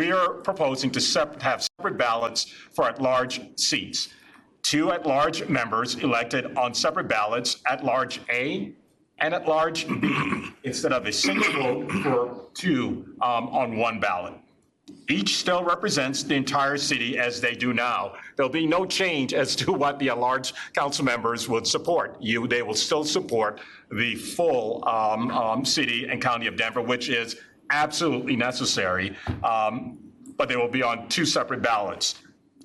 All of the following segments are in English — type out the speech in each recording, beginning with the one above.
We are proposing to have separate ballots for at-large seats. 2 at-large members elected on separate ballots, at-large A and at-large B, instead of a single vote for 2 on one ballot. Each still represents the entire city as they do now. There'll be no change as to what the at-large council members would support. They will still support the full city and county of Denver, which is absolutely necessary, but they will be on 2 separate ballots.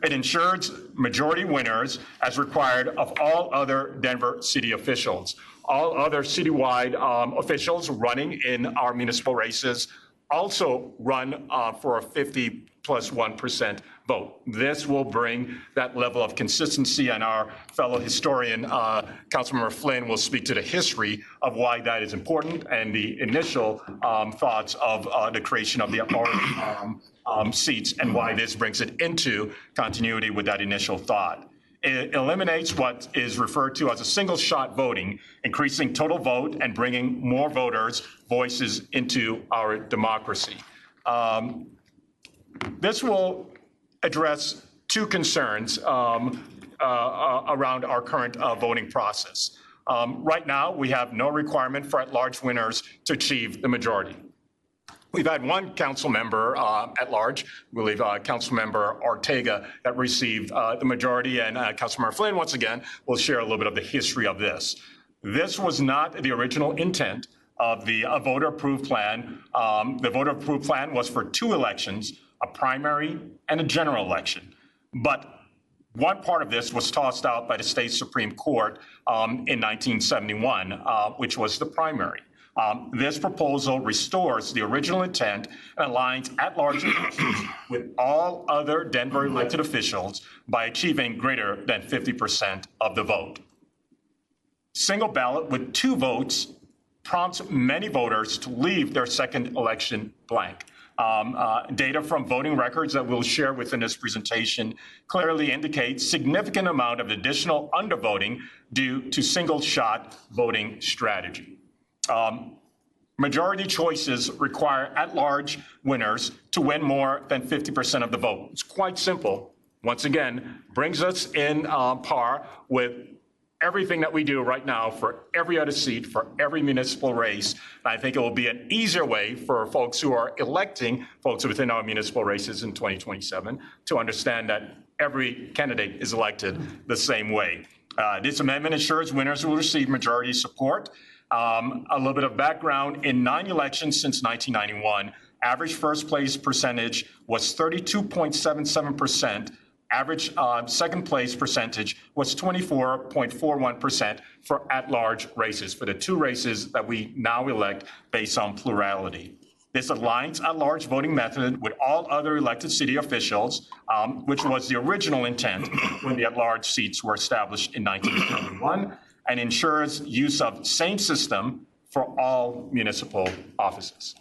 It ensures majority winners as required of all other Denver city officials. All other citywide officials running in our municipal races also run for a 50+1% vote. This will bring that level of consistency, and our fellow historian, Councilmember Flynn, will speak to the history of why that is important and the initial thoughts of the creation of the seats and why this brings it into continuity with that initial thought. It eliminates what is referred to as a single shot voting, increasing total vote and bringing more voters' voices into our democracy. This will address 2 concerns around our current voting process. Right now, we have no requirement for at-large winners to achieve the majority. We've had 1 council member at large, I believe Councilmember Ortega, that received the majority, and Councilmember Flynn, once again, will share a little bit of the history of this. This was not the original intent of the voter-approved plan. The voter-approved plan was for 2 elections, a primary and a general election. But one part of this was tossed out by the state Supreme Court in 1971, which was the primary. This proposal restores the original intent and aligns at-large elections with all other Denver elected officials by achieving greater than 50% of the vote. Single ballot with 2 votes prompts many voters to leave their second election blank. Data from voting records that we'll share within this presentation clearly indicates significant amount of additional undervoting due to single-shot voting strategy. Majority choices require at-large winners to win more than 50% of the vote. It's quite simple. Once again, brings us in par with everything that we do right now for every other seat, for every municipal race. I think it will be an easier way for folks who are electing folks within our municipal races in 2027 to understand that every candidate is elected the same way. This amendment ensures winners will receive majority support. A little bit of background: in 9 elections since 1991, average first place percentage was 32.77%. Average second place percentage was 24.41% for at-large races, for the 2 races that we now elect based on plurality. This aligns at-large voting method with all other elected city officials, which was the original intent when the at-large seats were established in 1971, and ensures use of same system for all municipal offices.